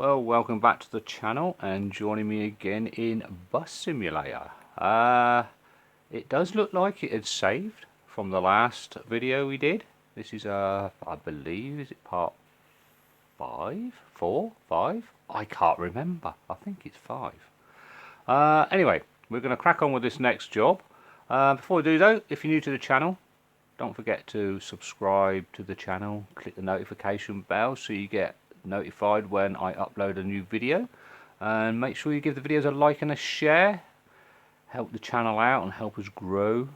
Well, welcome back to the channel and joining me again in Bus Simulator. It does look like it had saved from the last video we did. This is I believe, is it part 5? 4? 5? I can't remember. I think it's 5. Anyway, we're going to crack on with this next job. Before we do though, if you're new to the channel, don't forget to subscribe to the channel, click the notification bell so you get notified when I upload a new video, and make sure you give the videos a like and a share. Help the channel out and help us grow.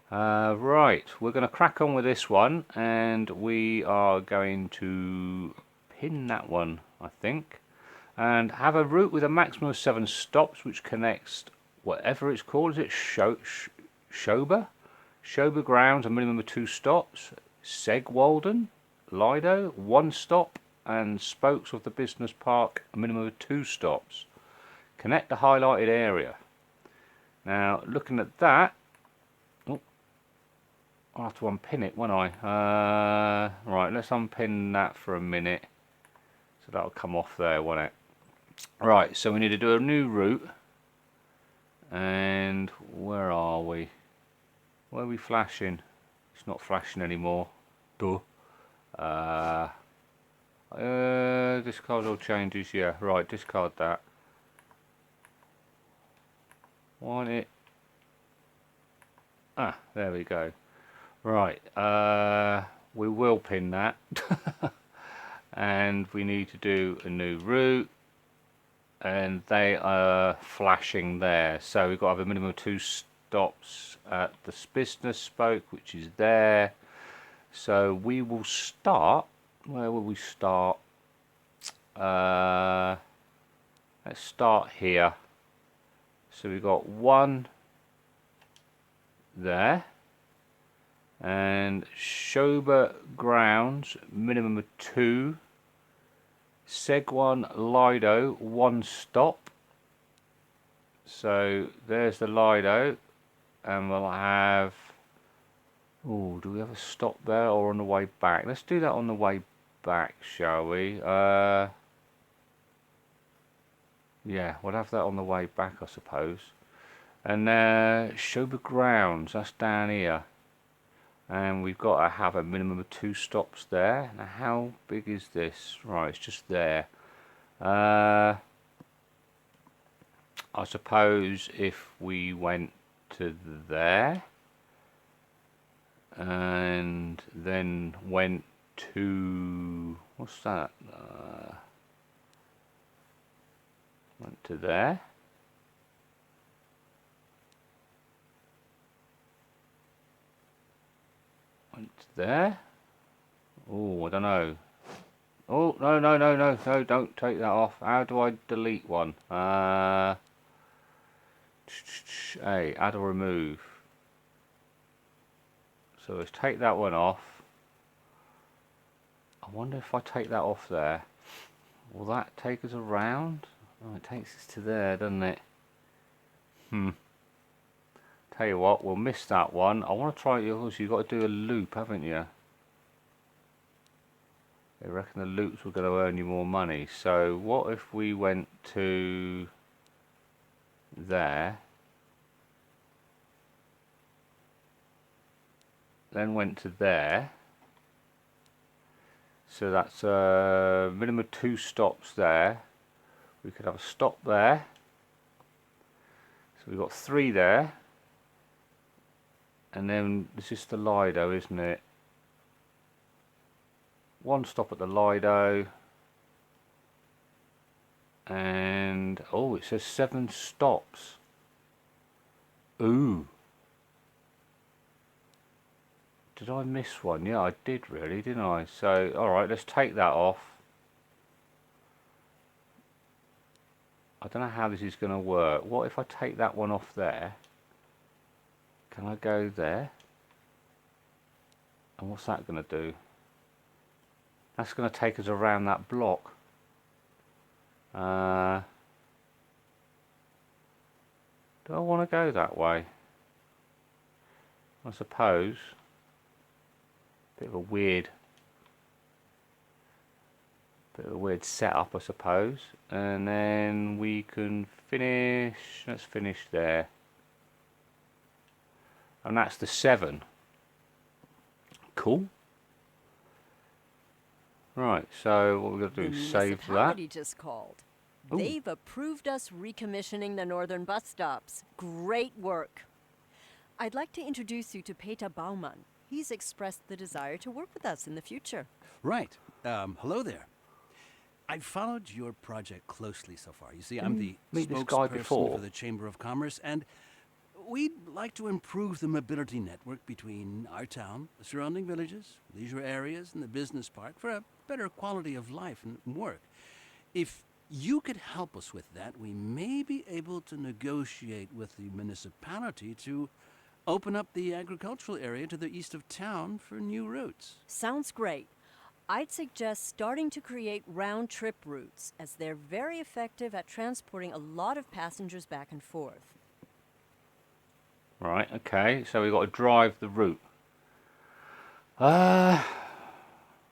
Right, we're going to crack on with this one, and we are going to pin that one, I think, and have a route with a maximum of 7 stops, which connects whatever it's called. Is it Schobergrounds, a minimum of 2 stops, Siegwalden Lido, 1 stop, and spokes of the business park, a minimum of 2 stops. Connect the highlighted area. Now, looking at that, I'll have to unpin it, won't I? Right, let's unpin that for a minute. So that'll come off there, won't it? Right, so we need to do a new route. And where are we? Where are we flashing? It's not flashing anymore. Duh. Discard all changes. Yeah, right, discard that. Want it? Ah, there we go. Right, we will pin that. And we need to do a new route, and they are flashing there, so we've got to have a minimum of 2 stops at the business spoke, which is there. So we will start, where will we start? Let's start here. So we've got 1 there, and Schobergrounds, minimum of 2, Siegwalden Lido, 1 stop. So there's the Lido, and we'll have, oh, do we have a stop there or on the way back? Let's do that on the way back, shall we? Yeah, we'll have that on the way back, I suppose. And Schobergrounds, that's down here. And we've got to have a minimum of 2 stops there. Now, how big is this? Right, it's just there. I suppose if we went to there and then went to, what's that? Went to there. Went to there. Oh, I don't know. Oh, no, don't take that off. How do I delete one? Hey, add or remove. So let's take that one off. I wonder if I take that off there, will that take us around? Oh, it takes us to there, doesn't it? Tell you what, we'll miss that one. I want to try yours. You've got to do a loop, haven't you? I reckon the loops were going to earn you more money. So what if we went to there, then went to there? So that's a minimum of 2 stops there. We could have a stop there. So we've got 3 there. And then this is the Lido, isn't it? 1 stop at the Lido. And, oh, it says 7 stops. Ooh. Did I miss one? Yeah, I did really, didn't I? So, alright, let's take that off. I don't know how this is going to work. What if I take that one off there? Can I go there? And what's that going to do? That's going to take us around that block. Do I want to go that way? I suppose. Bit of a weird Bit of a weird setup, I suppose. And then we can finish. Let's finish there. And that's the 7. Cool. Right, so what we're going to do is save that. The municipality just called. Ooh. They've approved us recommissioning the northern bus stops. Great work. I'd like to introduce you to Peter Baumann. He's expressed the desire to work with us in the future. Right. Hello there. I've followed your project closely so far. You see, I'm the meet this guy spokesperson before? for the Chamber of Commerce, and we'd like to improve the mobility network between our town, the surrounding villages, leisure areas, and the business park for a better quality of life and work. If you could help us with that, we may be able to negotiate with the municipality to open up the agricultural area to the east of town for new routes. Sounds great. I'd suggest starting to create round-trip routes, as they're very effective at transporting a lot of passengers back and forth. Right, okay, so we've got to drive the route. Right,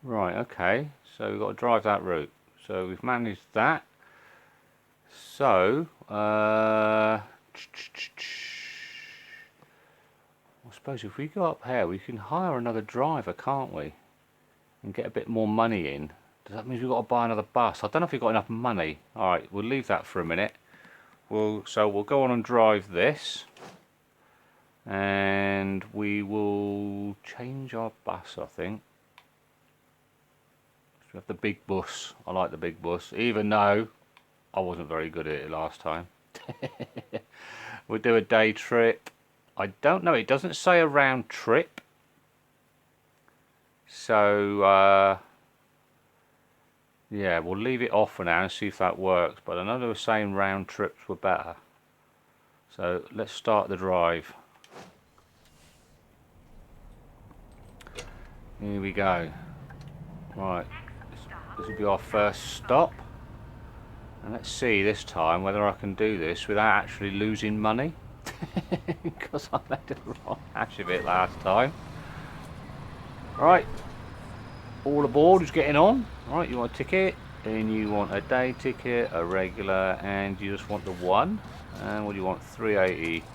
okay, so we've got to drive that route. So we've managed that. So, I suppose if we go up here, we can hire another driver, can't we? And get a bit more money in. Does that mean we've got to buy another bus? I don't know if we've got enough money. Alright, we'll leave that for a minute. So we'll go on and drive this. And we will change our bus, I think. So we have the big bus. I like the big bus, even though I wasn't very good at it last time. We'll do a day trip. I don't know, it doesn't say a round trip. So, yeah, we'll leave it off for now and see if that works. But I know they were saying round trips were better. So, let's start the drive. Here we go. Right, this will be our first stop. And let's see this time whether I can do this without actually losing money. Because I made a wrong hash of it last time. Right, all aboard is getting on. Right, you want a ticket, and you want a day ticket, a regular, and you just want the one. And what do you want? 380.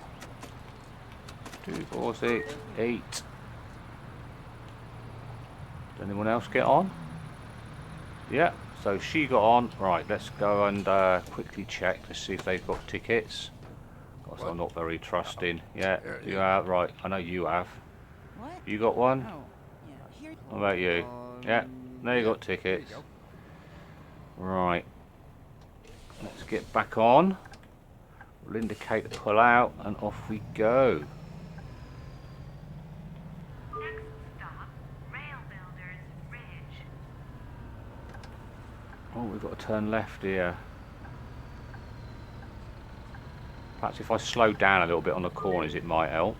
2, 4, 6, 8. Did anyone else get on? Yeah, so she got on. Right, let's go and quickly check to see if they've got tickets. Because I'm not very trusting. Yeah, you have. Right, I know you have. What? You got one? Oh, yeah. Here. What about you? Yeah, there you got tickets. There you Right. Let's get back on. We'll indicate to pull out and off we go. Next stop, Rail Builders Ridge. Oh, we've got to turn left here. Perhaps if I slow down a little bit on the corners it might help.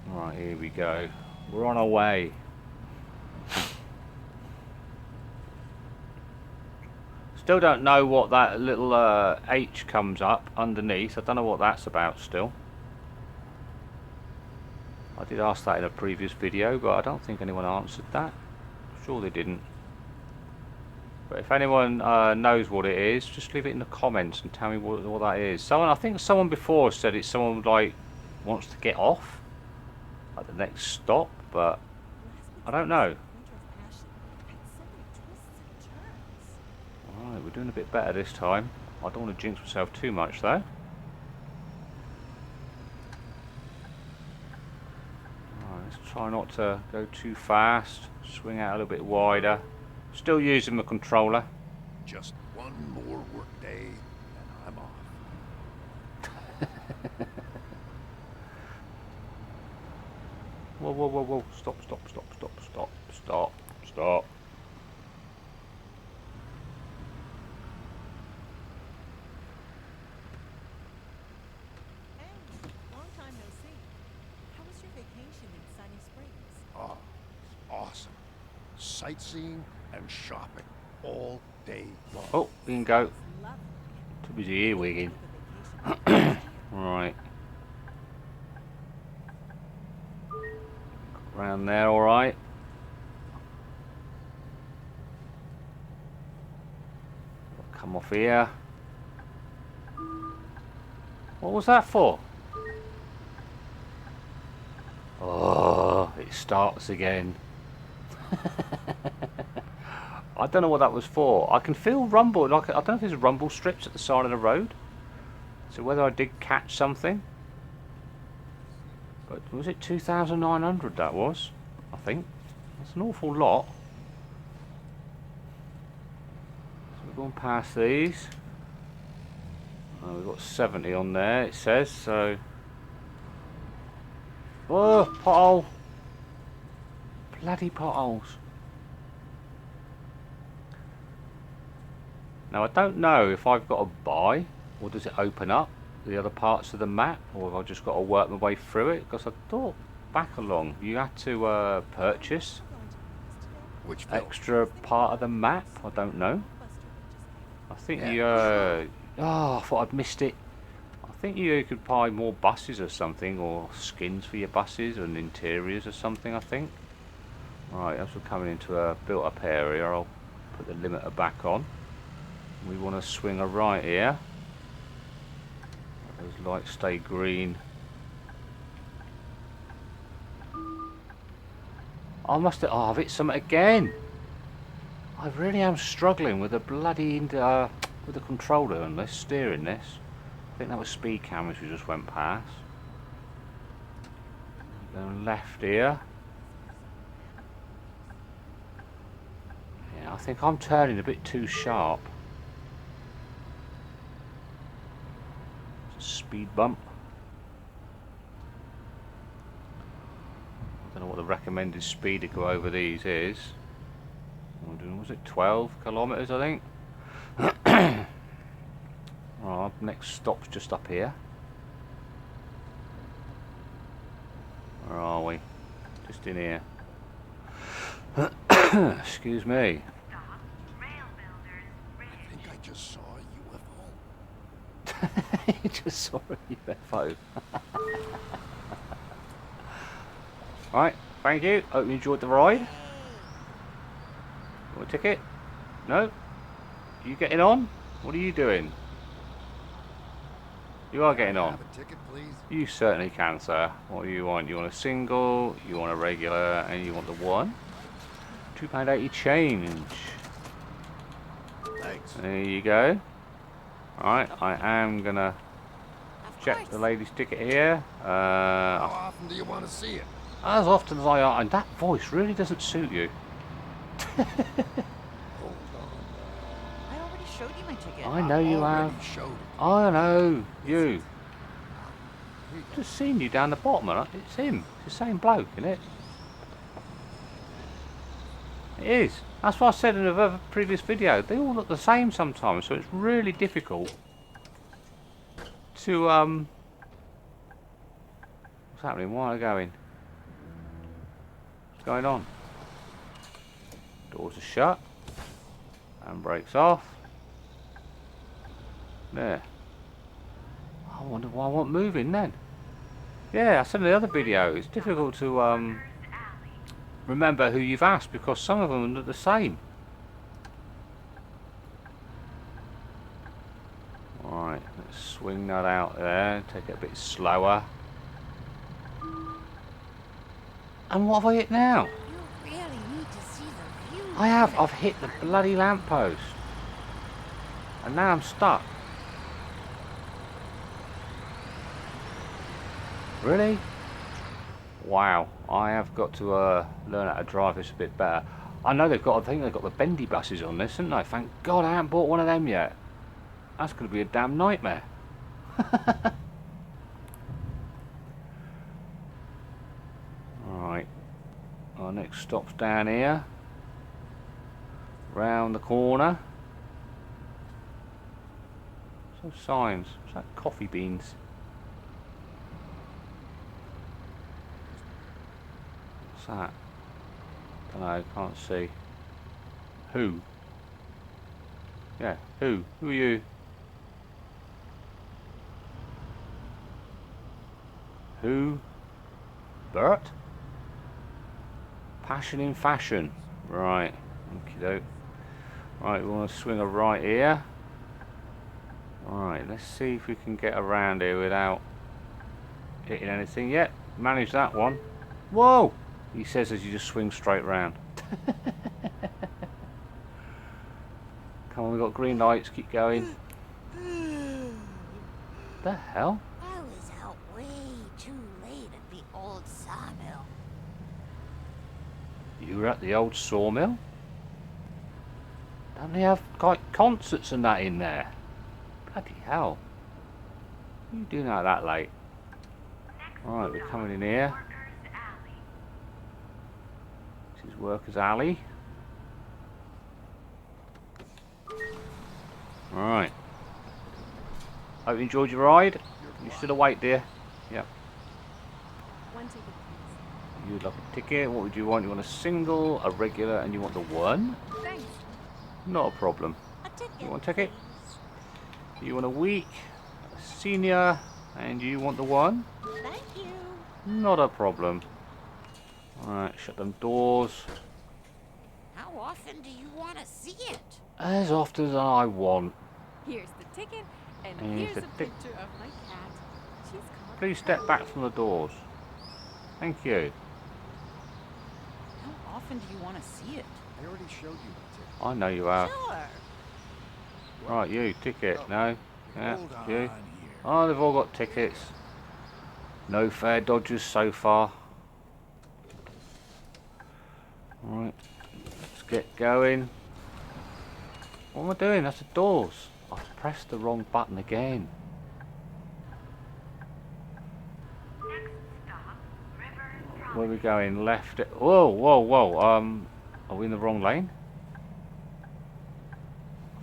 Right, here we go. We're on our way. Still don't know what that little H comes up underneath. I don't know what that's about still. I did ask that in a previous video, but I don't think anyone answered that. Sure they didn't. But if anyone knows what it is, just leave it in the comments and tell me what that is. I think someone before said it's someone like wants to get off at the next stop, but I don't know. Alright, we're doing a bit better this time. I don't want to jinx myself too much though. Alright, let's try not to go too fast. Swing out a little bit wider. Still using the controller. Just one more work day and I'm off. Whoa, whoa, whoa, whoa. Stop, stop, stop, stop, stop, stop, stop. Hey, long time no see. How was your vacation in Sunny Springs? Ah, it's awesome. Sightseeing and shopping all day long. Oh, we can go. Lovely. Too busy earwigging. Vacation. Right. Round there, alright. off here. What was that for? Oh, it starts again. I don't know what that was for. I can feel rumble. Like, I don't know if there's rumble strips at the side of the road. So whether I did catch something. But was it 2,900 that was? I think. That's an awful lot. So we're going past these. Oh, we've got 70 on there, it says, so... Oh, pothole! Bloody potholes. Now I don't know if I've got to buy, or does it open up the other parts of the map, or have I just got to work my way through it? Because I thought back along you had to purchase Which village? extra part of the map. I don't know. I think Yeah. you oh, I thought I'd missed it. I think you could buy more buses or something, or skins for your buses and interiors or something, I think. Right, as we're coming into a built up area, I'll put the limiter back on. We want to swing a right here. Those lights stay green. I must have, oh, I've hit something again. I really am struggling with the bloody with the controller and this, steering this. I think that was speed cameras we just went past. Going left here. Yeah, I think I'm turning a bit too sharp. It's a speed bump. I don't know what the recommended speed to go over these is. Was it 12 kilometers, I think? Right, next stop's just up here. Where are we? Just in here. Excuse me. Stop. Rail builders. I Ridge. think I just saw a UFO. You just saw a UFO. Right, thank you. Hope you enjoyed the ride. Want a ticket? No? You getting on? What are you doing? You are getting on. Have a ticket, please. You certainly can, sir. What do you want? You want a single, you want a regular, and you want the one? £2.80 change. Thanks. There you go. Alright, I am gonna check the lady's ticket here. How often do you want to see it? As often as I are, and that voice really doesn't suit you. Hold on. I already showed you my ticket. I know you Already have. showed it. I know. You. Here you go. Just seen you down the bottom, and it's him. It's the same bloke, isn't it? It is. That's what I said in a previous video. They all look the same sometimes, so it's really difficult to what's happening? Why are they going? What's going on? Doors are shut. Handbrake's off. There. I wonder why I wasn't moving then. Yeah, I said in the other video, it's difficult to Alley. remember who you've asked because some of them look the same. Alright, let's swing that out there, take it a bit slower. And what have I hit now? You really need to see the view. I have, I've hit the bloody lamppost. And now I'm stuck. Really? Wow, I have got to learn how to drive this a bit better. I know they've got, I think they've got the bendy buses on this, haven't they? Thank God I haven't bought one of them yet. That's going to be a damn nightmare. Alright, our next stop's down here. Round the corner. Some signs. What's that? Coffee beans. What's that? Don't know, can't see. Who? Yeah, who? Who are you? Who? Bert? Passion in fashion. Right. Okie doke. Right, we want to swing a right here. Alright, let's see if we can get around here without hitting anything. Yet, manage that one. Whoa! He says as you just swing straight round. Come on, we've got green lights, keep going. The hell? I was out way too late at the old sawmill. You were at the old sawmill? Don't they have like concerts and that in there? Bloody hell. What are you doing out that late? Alright, we're coming in here. Workers Alley. This is Workers Alley. Alright. Hope you enjoyed your ride. You still awake, dear? Yep. One ticket, please. You'd like a ticket. What would you want? You want a single, a regular, and you want the one? Thanks. Not a problem. A ticket. You want a ticket? please. You want a week, a senior, and you want the one? Thank you. Not a problem. Alright, shut them doors. How often do you want to see it? As often as I want. Here's the ticket, and And here's here's the a tic- picture of my cat. She's called Please step back from the doors. Thank you. How often do you want to see it? I already showed you the ticket. I know you are. Sure. Right, you, ticket. No? Yeah, Hold on you. here. Oh, they've all got tickets. No fare dodgers so far. Alright, let's get going. What am I doing? That's the doors. I've pressed the wrong button again. Next stop, River Promenade. Where are we going? Left. Whoa, whoa, whoa. Are we in the wrong lane?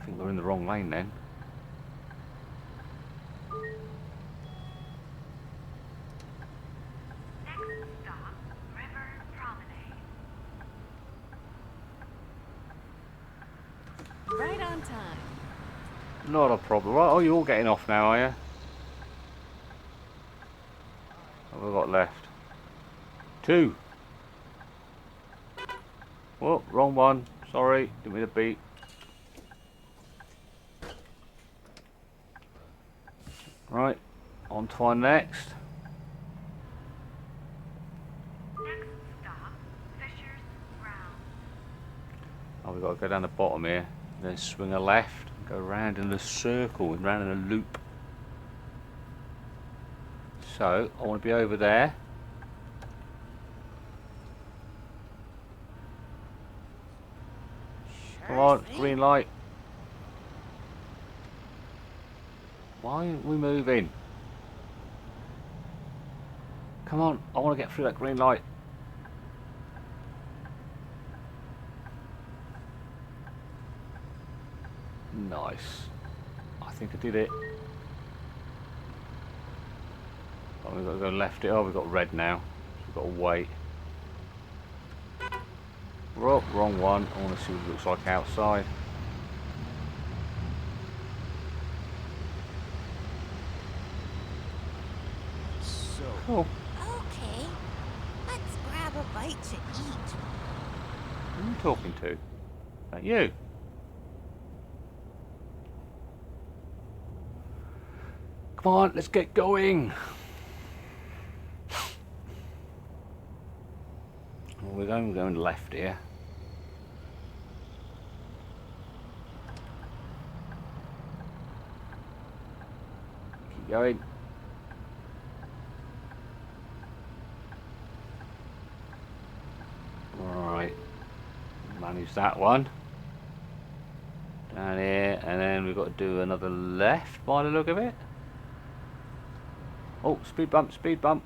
I think we're in the wrong lane then. Next stop, River Promenade. right on time. Not a problem. Right, oh, you're all getting off now, are you? What have we got left? 2. Oh, wrong one. Sorry, didn't mean to beat. Right, on to our next. Next stop, Fisher's Grounds. Oh, we've got to go down the bottom here, then swing a left, and go round in a circle and round in a loop. So, I want to be over there. Come Sure on, thing. green light. Why aren't we moving? Come on, I want to get through that green light. Nice. I think I did it. Oh, we've got to go left. Oh, we've got red now. We've got to wait. Oh, wrong one. I want to see what it looks like outside. So, Cool. Okay. Let's grab a bite to eat. Who are you talking to? Is that you? Come on, let's get going. Well, we're going left here. Keep going. Alright. Manage that one. Down here, and then we've got to do another left by the look of it. Oh, speed bump, speed bump.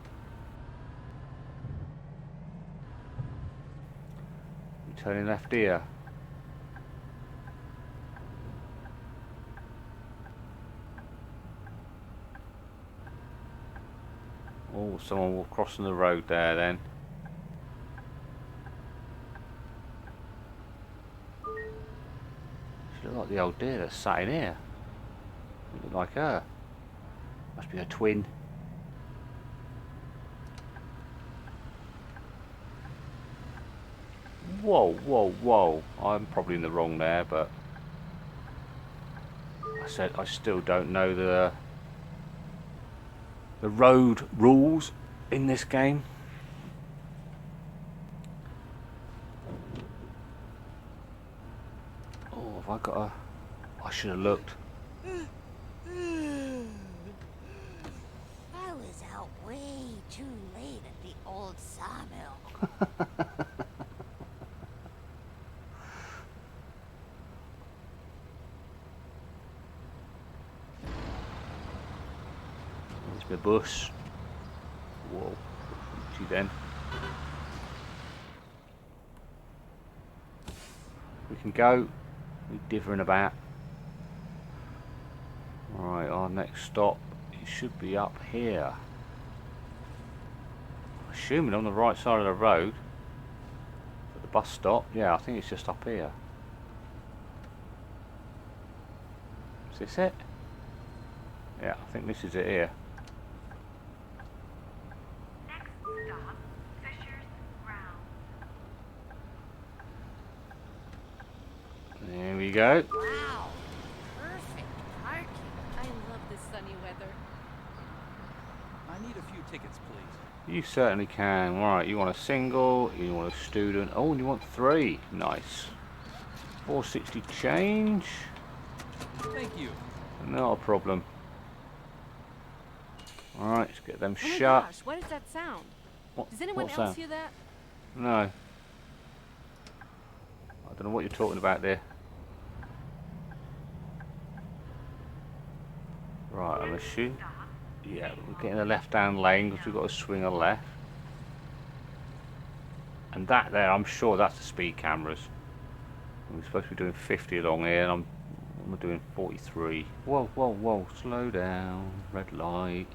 We're turning left here. Oh, someone will crossing the road there then. She look like the old deer that's sat in here. Look like her. Must be a twin. Whoa, whoa, whoa. I'm probably in the wrong there, but I I said, I still don't know the road rules in this game. Oh, have I got a... I should have looked. I was out way too late at the old sawmill. There's my bus. Whoa. See then. We can go. We're differing about. Alright, our next stop, it should be up here. Assuming on the right side of the road. At the bus stop. Yeah, I think it's just up here. Is this it? Yeah, I think this is it here. Next stop, Fisher's Grounds. There we go. Wow, perfect parking. I love this sunny weather. I need a few tickets, please. You certainly can. Right, you want a single, you want a student. Oh, and you want 3. Nice. 460 change. Thank you. Not a problem. Alright, let's get them Oh my shut. gosh, what is that sound? What- Does anyone what's else that? hear that? No. I don't know what you're talking about there. Right, I'm assuming. Yeah, we're getting a left-hand lane because we've got to swing a left. And that there, I'm sure that's the speed cameras. We're supposed to be doing 50 along here, and I'm doing 43. Whoa, whoa, whoa! Slow down. Red light.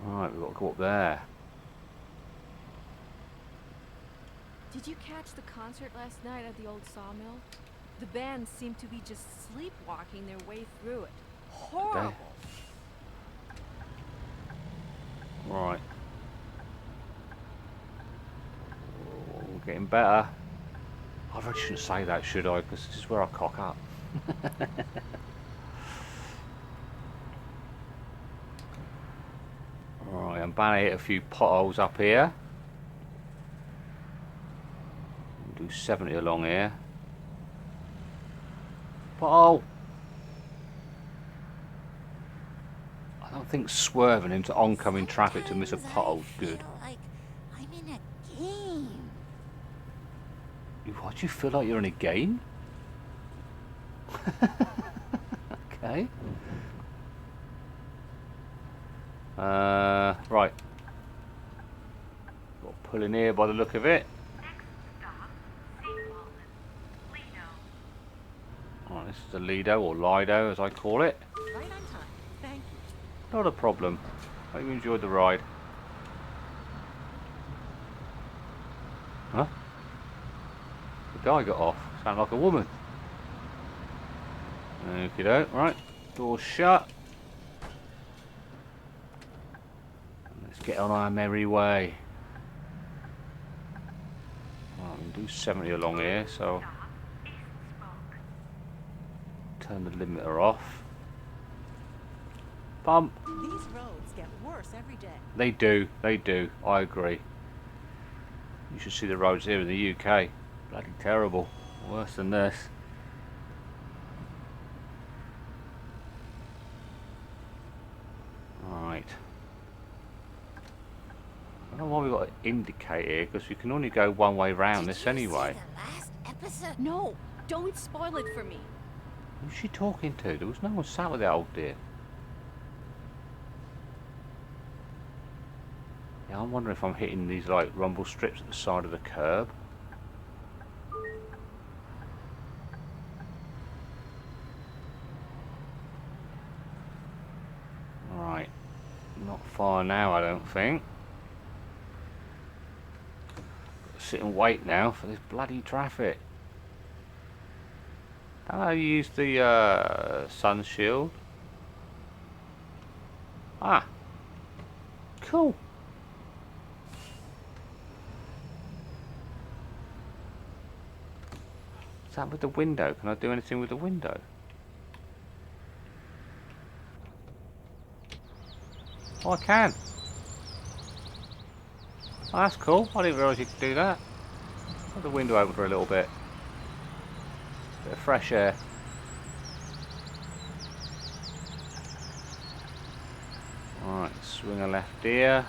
Alright, we've got to go up there. Did you catch the concert last night at the old sawmill? The band seemed to be just sleepwalking their way through it. Horrible. Right. Oh, we're getting better. I really shouldn't say that, should I? Because this is where I cock up. Right, I'm bound to hit a few potholes up here. We'll do 70 along here. Pothole! I don't think swerving into oncoming traffic to miss a Sometimes pothole's I good. feel like I'm in a game. What, do you feel like you're in a game? Okay. Right. Got to pull in here by the look of it. Next stop, Siegwalden Lido. Right, this is the Lido, or Lido as I call it. Right on time. Thank you. Not a problem. Hope you enjoyed the ride. Huh? The guy got off. Sounded like a woman. Okie doke. Right. Doors shut. Let's get on our merry way. Well, we can do 70 along here, so Stop, East Spoke. turn the limiter off. Pump. These roads get worse every day. They do, they do. I agree. You should see the roads here in the UK. Bloody terrible. Worse than this. Right. I don't know why we've got to indicate here, because we can only go one way round Did this you anyway. See the last episode? No, don't spoil it for me. Who's she talking to? There was no one sat with that old dear. Yeah, I'm wondering if I'm hitting these like rumble strips at the side of the curb. Right, not far now, I don't think. Got to sit and wait now for this bloody traffic. How do I use the sun shield? Ah, cool. What's that with the window? Can I do anything with the window? Oh, I can. Oh, that's cool. I didn't realise you could do that. Put the window open for a little bit. Bit of fresh air. Alright, swing a left here.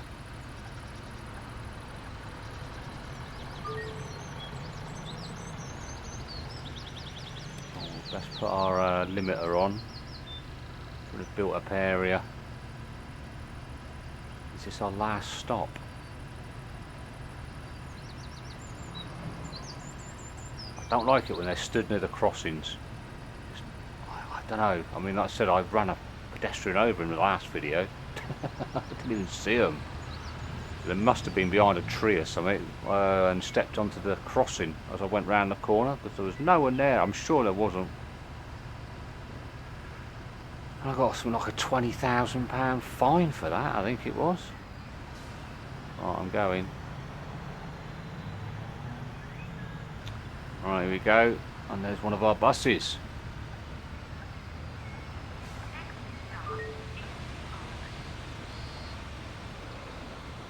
Oh, let's put our limiter on for the built up area. Is this our last stop? I don't like it when they're stood near the crossings. I don't know. I mean, like I said, I ran a pedestrian over in the last video. I didn't even see them. They must have been behind a tree or something and stepped onto the crossing as I went round the corner because there was no one there. I'm sure there wasn't. And I got something like a £20,000 fine for that, I think it was. Right, I'm going. Right, here we go. And there's one of our buses.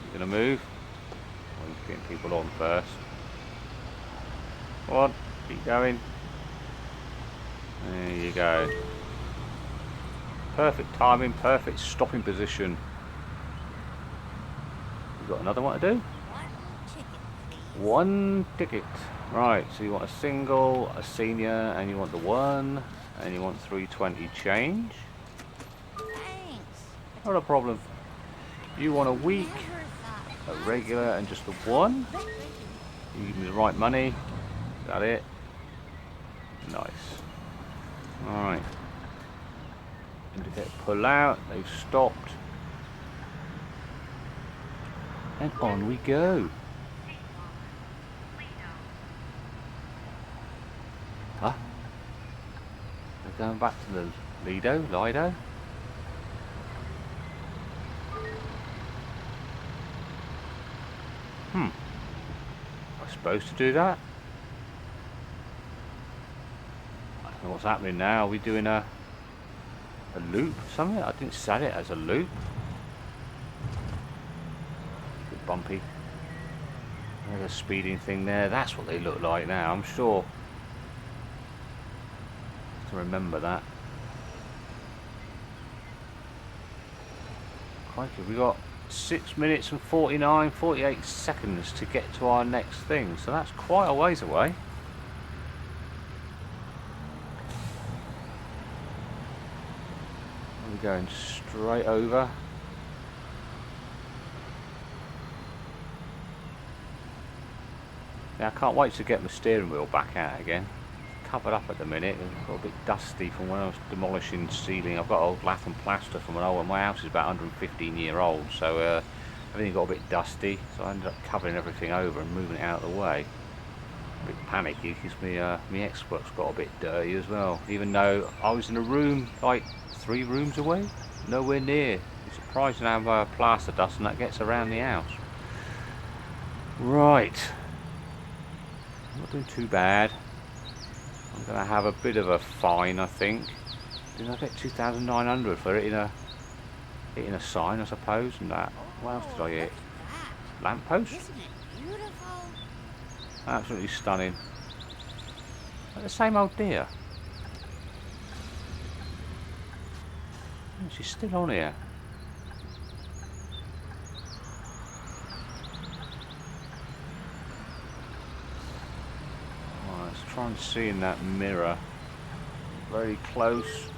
You gonna move? I'm just getting people on first. Come on, keep going. There you go. Perfect timing, perfect stopping position. You got another one to do? One ticket, please. One ticket. Right, so you want a single, a senior, and you want the one, and you want 320 change. Thanks. Not a problem. You want a week, Never a thought. regular, and just the one. You give me the right money. Is that it? Nice. Alright. Indicate pull out. They've stopped. And on we go. Huh? We're going back to the Lido? Am I supposed to do that? I don't know what's happening now. Are we doing a loop or something? I didn't set it as a loop. Bit bumpy. There's a speeding thing there. That's what they look like now, I'm sure. Have to remember that. Crikey, we got 6 minutes and 48 seconds to get to our next thing, so that's quite a ways away. We're going straight over. Now I can't wait to get my steering wheel back out again. Covered up at the minute, it's got a bit dusty from when I was demolishing ceiling. I've got old lath and plaster from an old one. My house is about 115 year old, so everything got a bit dusty, so I ended up covering everything over and moving it out of the way. A bit panicky because my Xbox got a bit dirty as well, even though I was in a room like 3 rooms away, nowhere near. It's surprising how plaster dust and that gets around the house. Right, not doing too bad. I'm going to have a bit of a fine, I think. Didn't I get 2,900 for hitting a sign, I suppose, and that? What else did I hit? Lamppost? Isn't it beautiful? Absolutely stunning. Is that the same old deer? Oh, she's still on here. Right, let's try and see in that mirror. Very close.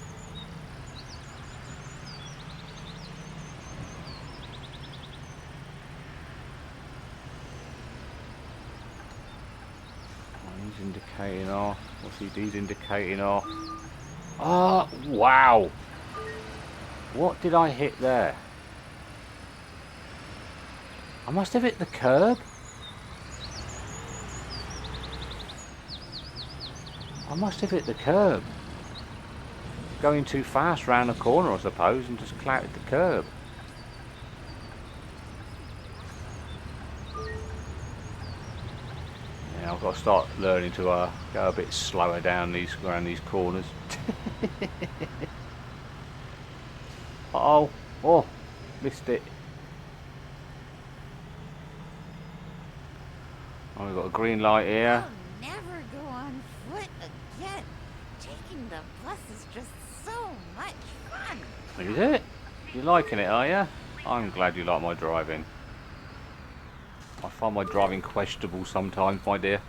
He's indicating off. What's he's indicating off? Oh, wow! What did I hit there? I must have hit the curb. I must have hit the curb. Going too fast round the corner, I suppose, and just clouted the curb. Yeah, I've got to stop start learning to go a bit slower down around these corners. Uh-oh. Oh, missed it. Oh, we've got a green light here. I'll never go on foot again. Taking the bus is just so much fun. Is it? You liking it, are you? I'm glad you like my driving. I find my driving questionable sometimes, my dear.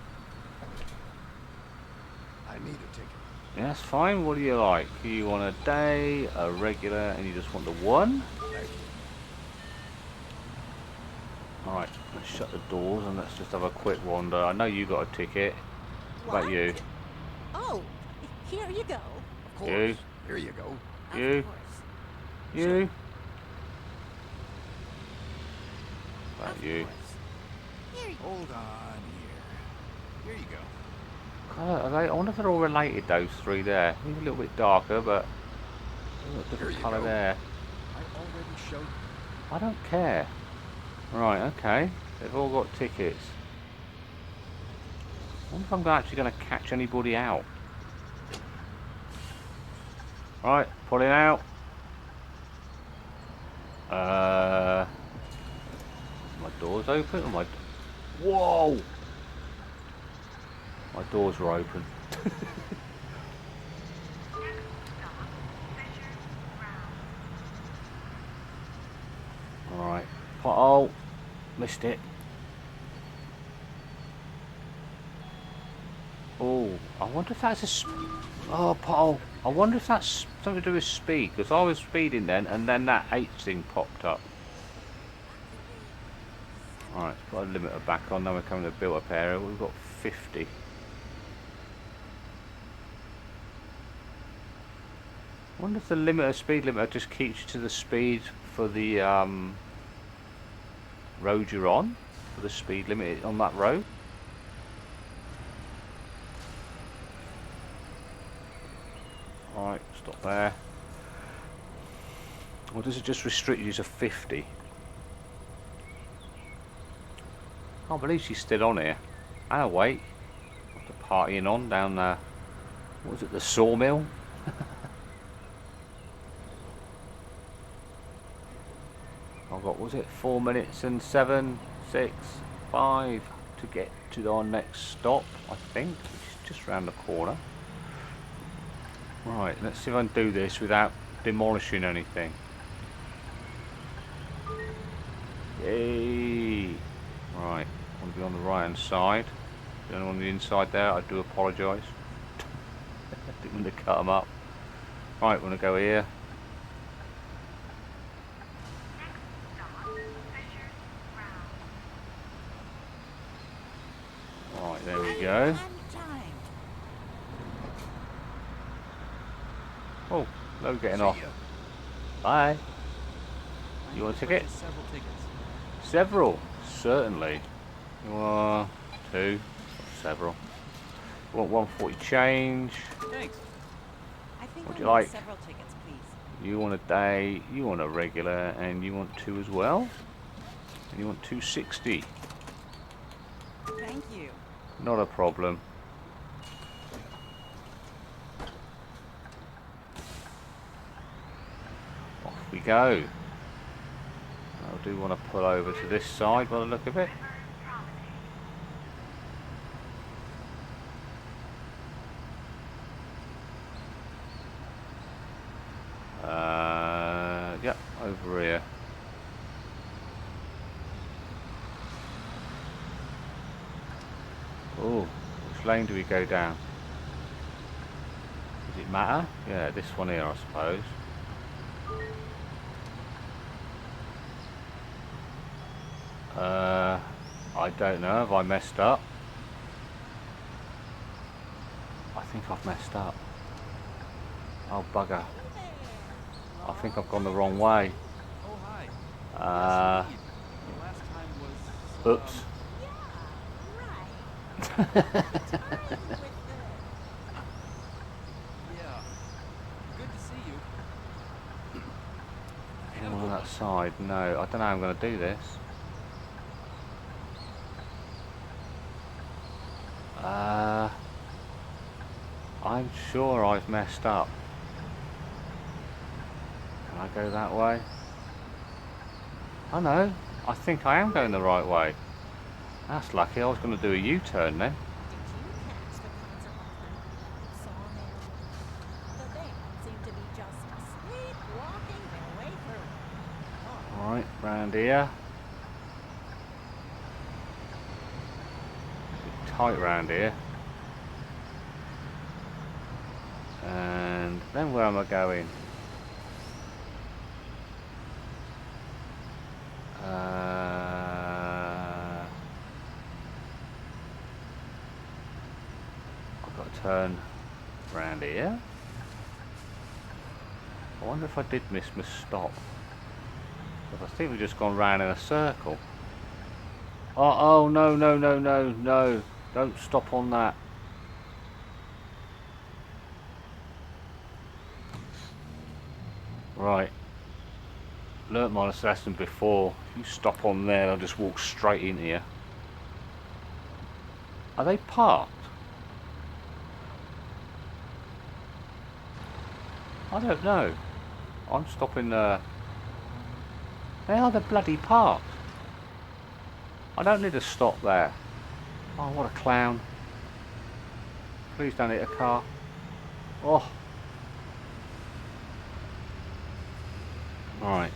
I need a ticket. Yeah, that's fine. What do you like? You want a day, a regular, and you just want the one? Thank you. Alright, let's shut the doors and let's just have a quick wander. I know you got a ticket. What about you? Oh, here you go. Of course. You. Here you go. You. Of course. You? What Of about you? course. Here you Hold on here. Here you go. God, I wonder if they're all related, those three there. Maybe a little bit darker, but a Here different you colour go. there. I already showed you. I don't care. Right, okay. They've all got tickets. I wonder if I'm actually going to catch anybody out. Right, pulling out. My door's open. Or whoa! My doors were open. Next stop, Fisher's Grounds. Alright. Oh, missed it. Oh, I wonder if that's oh, Paul. I wonder if that's something to do with speed, because I was speeding then, and then that H thing popped up. Alright, put a limiter back on, now we're coming to the built up area, we've got 50. I wonder if the limiter, speed limiter, just keeps you to the speed for the road you're on, for the speed limit on that road. Alright, stop there. Or does it just restrict you to 50? Can't believe she's still on here. Oh wait, the partying on down there. What was it, the sawmill? I've got, was it 4 minutes and 7, 6, 5 to get to our next stop, I think, which is just round the corner. Right, let's see if I can do this without demolishing anything. Yay! Right, I want to be on the right hand side. If anyone on the inside there, I do apologise. I didn't mean to cut them up. Right, we're going to go here. Next stop, Fisher's Grounds. Right, there we go. go. On time. Oh, no getting See off. ya. Bye. You want a ticket? Several tickets. Several, certainly. 1, 2, several. You want 140 change. Thanks. I think What I do you need like? several tickets, please. You want a day, you want a regular, and you want 2 as well. And you want 260. Thank you. Not a problem. Off we go. I do want to pull over to this side by the look of it. Yep, over here. Oh, which lane do we go down? Does it matter? Yeah, this one here, I suppose. I don't know. Have I messed up? I think I've messed up. Oh, bugger. I think I've gone the wrong way. Oh, hi. Nice to meet you. The last time was... Oops. Yeah. Good to see you. Anyone on that side? No, I don't know how I'm going to do this. I'm sure I've messed up. Can I go that way? Oh no, I think I am going the right way. That's lucky. I was going to do a U-turn then. Did you catch the concert last night at the old sawmill? The band seemed to be just sleepwalking their way through it. Oh, Alright, round here. Bit tight round here. And then where am I going? I've got to turn round here. I wonder if I did miss my stop. Because I think we've just gone round in a circle. Oh, no, no, no, no, no. Don't stop on that. Right. Learnt my lesson before. If you stop on there, I'll just walk straight in here. Are they parked? I don't know. I'm stopping there. They are the bloody parked. I don't need to stop there. Oh, what a clown. Please don't hit a car. Oh. Right.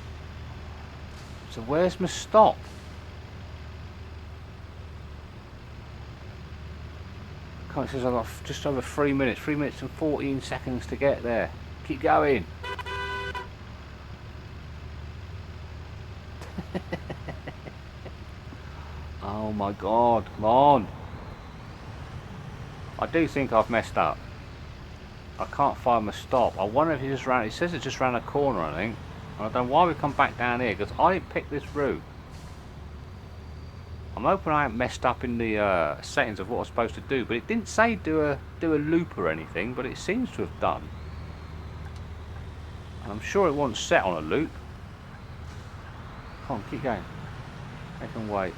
So where's my stop? It says I've got just over 3 minutes. 3 minutes and 14 seconds to get there. Keep going. Oh my god, come on. I do think I've messed up. I can't find my stop. I wonder if he just ran, it says it just ran a corner, I think. I don't know why we come back down here, because I didn't pick this route. I'm hoping I haven't messed up in the settings of what I was supposed to do, but it didn't say do a loop or anything, but it seems to have done. And I'm sure it wasn't set on a loop. Come on, keep going. I can wait.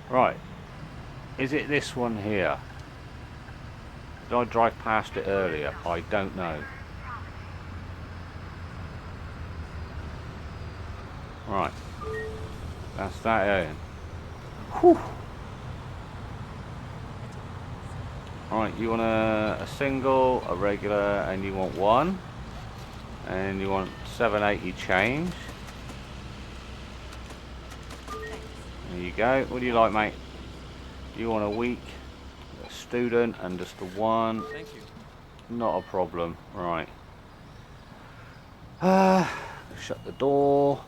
Right. Is it this one here? Did I drive past it earlier? I don't know. Right. That's that in. Whew. Right, you want a single, a regular, and you want one. And you want 780 change. There you go. What do you like, mate? You want a week, a student, and just the one. Thank you. Not a problem. Right. Shut the door.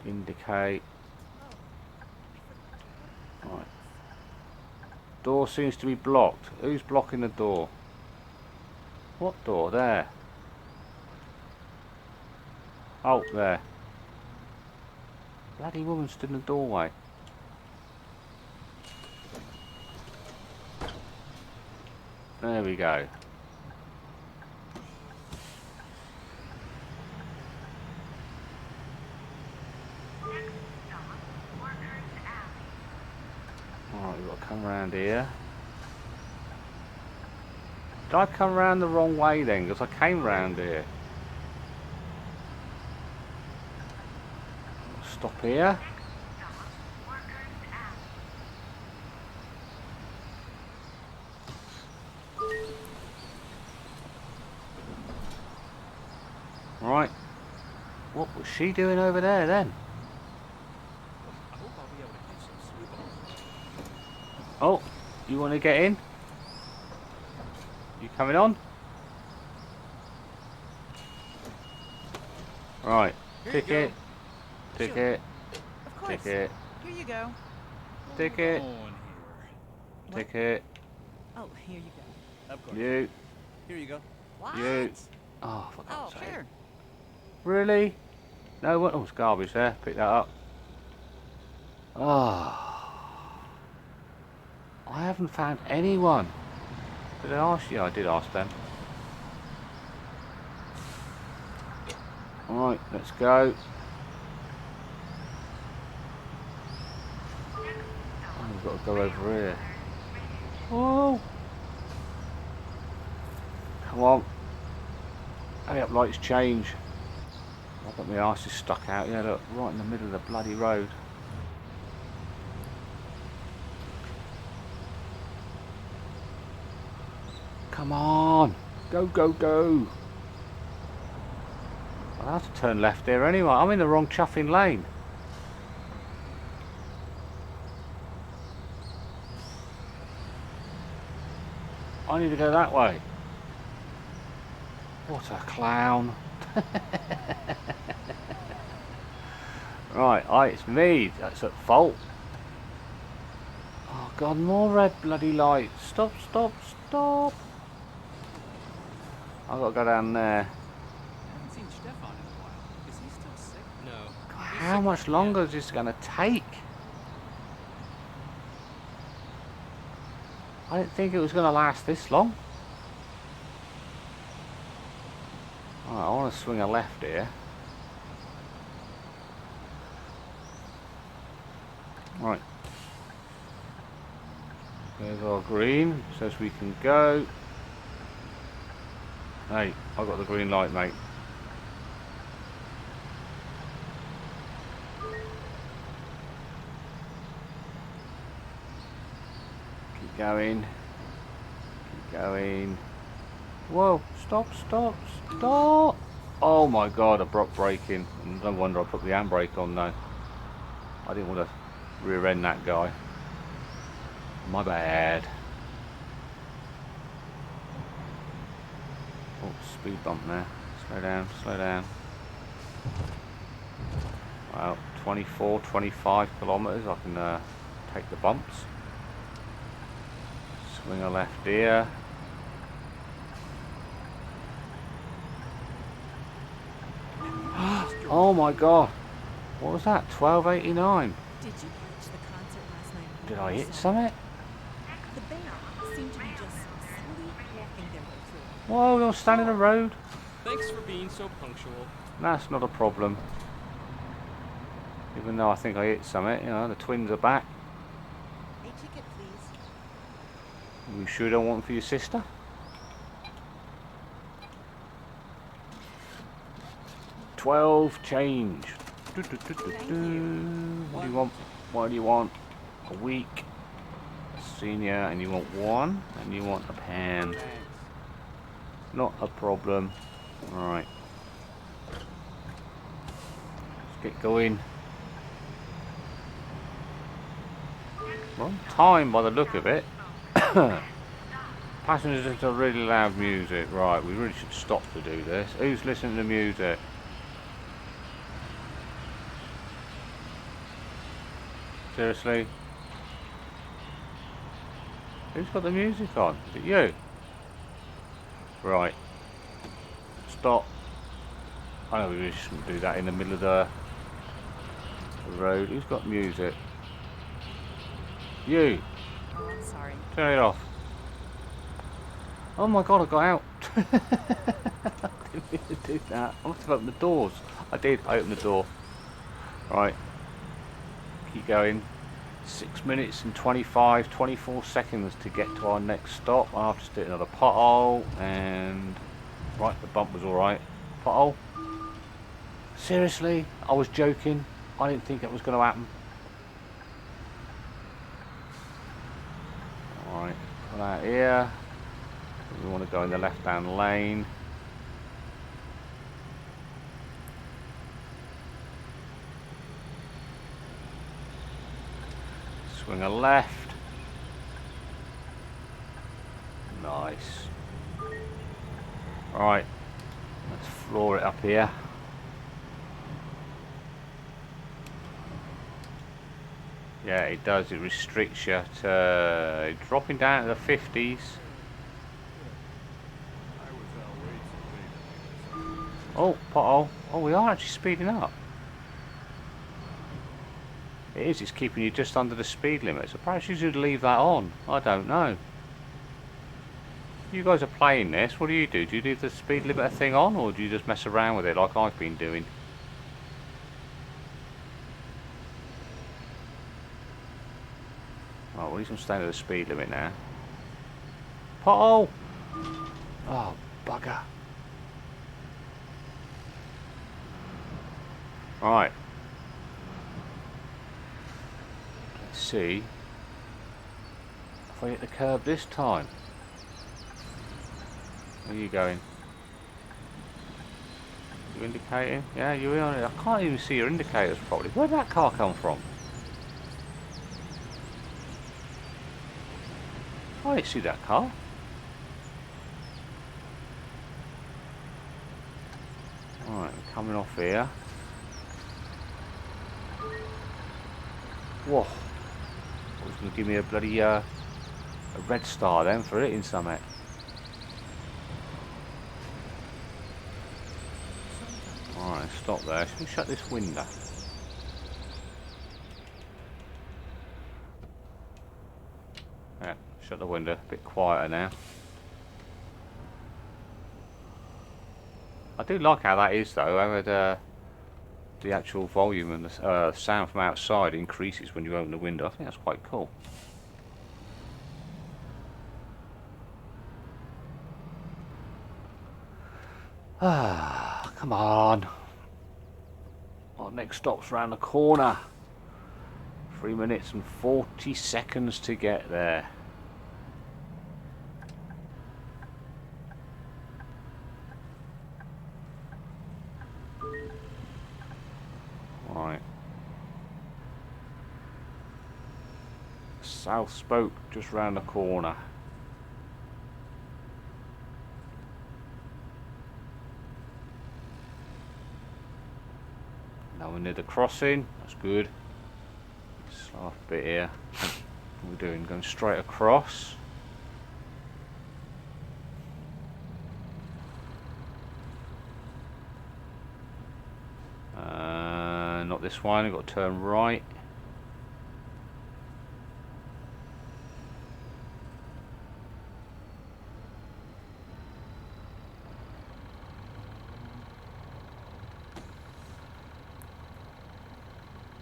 Indicate. Right. Door seems to be blocked. Who's blocking the door? What door? There. Oh, there. Bloody woman stood in the doorway. There we go. Alright, we've got to come around here. Did I come round the wrong way then? Because I came round here. Stop here. Right. What was she doing over there then? I hope I'll be able to catch some sleep. Oh, you want to get in? You coming on? Right. Ticket. Ticket. Of course. Ticket. Here you go. Ticket. On here. Ticket. Oh, here you go. Of course. You. Here you go. What? You. Oh, for Oh, God's sake. Sure. Really? No one? Oh, it's garbage there. Pick that up. Oh. I haven't found anyone. Did I ask you? I did ask them. Alright, let's go. Oh, I've got to go over here. Oh! Come on. Hurry up, lights change. I've got my arse is stuck out. Yeah, look, right in the middle of the bloody road. Come on! Go, go, go! I'll have to turn left here anyway. I'm in the wrong chuffing lane. I need to go that way. What a clown. Right, it's me that's at fault. Oh god, more red bloody lights. Stop, stop, stop. I've got to go down there. I haven't seen Stefan in a while. Is he still sick? No. How much longer is this going to take? I didn't think it was going to last this long. Alright, I want to swing a left here. Right. There's our green. Says we can go. Hey, I've got the green light, mate. Keep going. Keep going. Whoa, stop, stop, stop! Oh my god, abrupt braking. No wonder I put the handbrake on though. I didn't want to rear end that guy. My bad. Oh, speed bump there. Slow down, slow down. Well, 24, 25 kilometres. I can take the bumps. Swing a left here. Oh my god. What was that? 12.89. Did you catch the concert last night? Did I hit something? The band seemed to be just sleepwalking their way through. Whoa, we'll stand in the road. Thanks for being so punctual. That's not a problem. Even though I think I hit something, you know, the twins are back. A ticket, please. You sure don't want one for your sister? $12 change. What do you want? What do you want? A week. Senior, and you want one, and you want a pan. Not a problem. Alright. Let's get going. We're on time by the look of it. Passengers listen to really loud music. Right, we really should stop to do this. Who's listening to music? Seriously? Who's got the music on? Is it you? Right. Stop. I know we really shouldn't do that in the middle of the road. Who's got music? You. Oh, I'm sorry. Turn it off. Oh my god, I got out. I didn't mean to do that. I must have opened the doors. I did. I opened the door. Right. Keep going. 6 minutes and 24 seconds to get to our next stop. I'll just hit another pothole and right, the bump was alright. Pothole? Seriously? I was joking. I didn't think it was going to happen. Alright, pull out here. We want to go in the left hand lane. Swing a left. Nice. Alright, let's floor it up here. Yeah, it does. It restricts you to dropping down to the 50s. Oh, pothole. Oh, we are actually speeding up. It is, it's keeping you just under the speed limit, so perhaps you should leave that on. I don't know. You guys are playing this, what do you do? Do you leave the speed limiter thing on, or do you just mess around with it like I've been doing? Well, at least I'm staying at the speed limit now. Pothole! Oh, bugger. Right. Let's see if I hit the curb this time. Where are you going? You indicating? Yeah, you're on it. I can't even see your indicators properly. Where'd that car come from? I didn't see that car. Right, coming off here. Whoa. I was going to give me a bloody a red star then for hitting something. Alright, stop there. Let me shut this window. Yeah, shut the window. A bit quieter now. I do like how that is though. How the actual volume and the sound from outside increases when you open the window. I think that's quite cool. Ah, come on. Our next stop's round the corner. 3 minutes and 40 seconds to get there. Right. South Spoke just round the corner. Now we're near the crossing. That's good. Slow off a bit here. What are we doing? Going straight across. Not this one. I've got to turn right.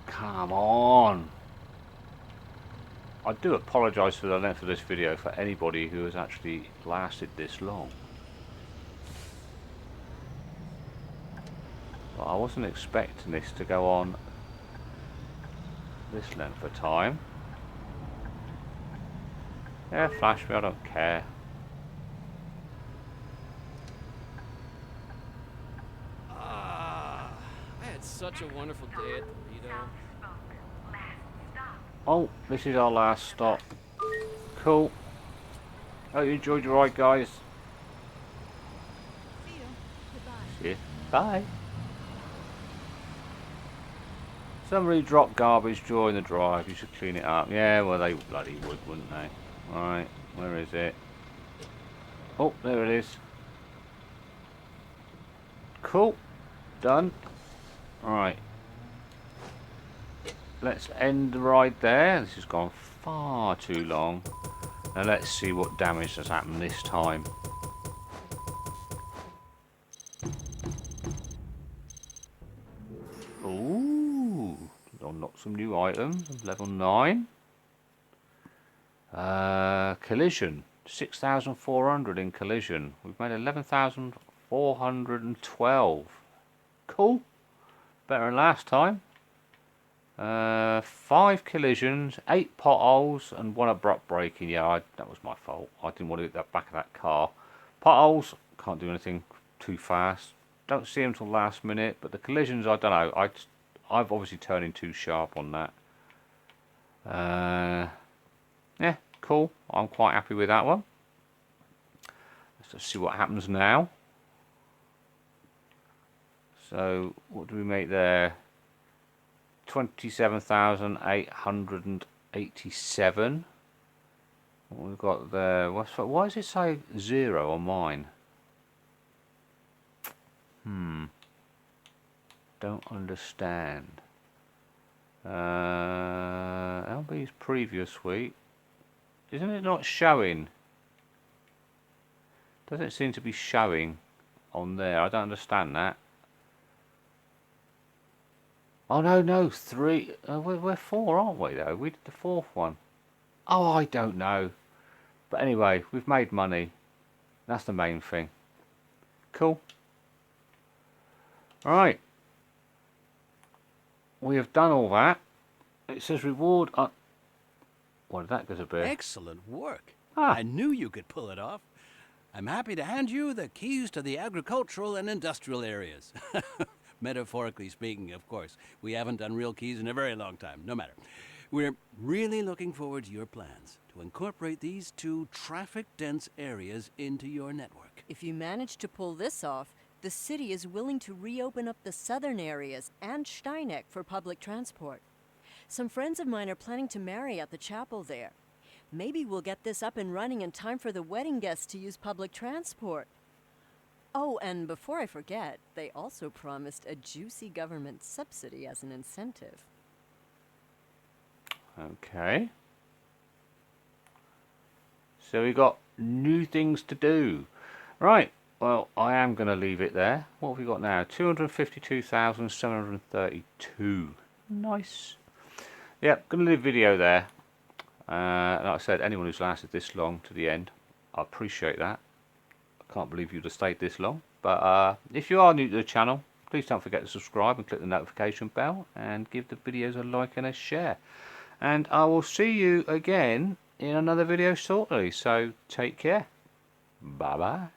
Come on. I do apologise for the length of this video for anybody who has actually lasted this long. But I wasn't expecting this to go on this length of time. Yeah, flash me, I don't care. I had such a wonderful day at the Lido. South Spoke. Last stop. Oh, this is our last stop. Cool. Hope you enjoyed your ride, guys. See you. Goodbye. See you. Bye. Somebody dropped garbage during the drive. You should clean it up. Yeah, well, they bloody would, wouldn't they? Alright, where is it? Oh, there it is. Cool. Done. Alright. Let's end the ride there. This has gone far too long. Now let's see what damage has happened this time. Ooh. Unlock some new items. Level 9. Collision. 6,400 in collision. We've made 11,412. Cool. Better than last time. 5 collisions, 8 potholes, and 1 abrupt braking. Yeah, that was my fault. I didn't want to hit the back of that car. Potholes, can't do anything too fast. Don't see them till last minute. But the collisions, I don't know. I've obviously turned in too sharp on that. Yeah, cool. I'm quite happy with that one. Let's just see what happens now. So, what do we make there? 27,887. What we've got there? Why does it say 0 on mine? Don't understand. LB's previous week. Isn't it not showing? Doesn't seem to be showing on there. I don't understand that. Oh no, 3. We're 4, aren't we? Though we did the 4th one. Oh, I don't know. But anyway, we've made money. That's the main thing. Cool. Alright. We have done all that. It says reward. What did that go to be? Excellent work. Ah. I knew you could pull it off. I'm happy to hand you the keys to the agricultural and industrial areas. Metaphorically speaking, of course. We haven't done real keys in a very long time. No matter. We're really looking forward to your plans to incorporate these two traffic-dense areas into your network. If you manage to pull this off, the city is willing to reopen up the southern areas and Steineck for public transport. Some friends of mine are planning to marry at the chapel there. Maybe we'll get this up and running in time for the wedding guests to use public transport. Oh, and before I forget, they also promised a juicy government subsidy as an incentive. Okay. So we got new things to do. Right. Well, I am going to leave it there. What have we got now? 252,732. Nice. Yep, going to leave the video there. Like I said, anyone who's lasted this long to the end, I appreciate that. I can't believe you'd have stayed this long. But if you are new to the channel, please don't forget to subscribe and click the notification bell and give the videos a like and a share. And I will see you again in another video shortly. So take care. Bye bye.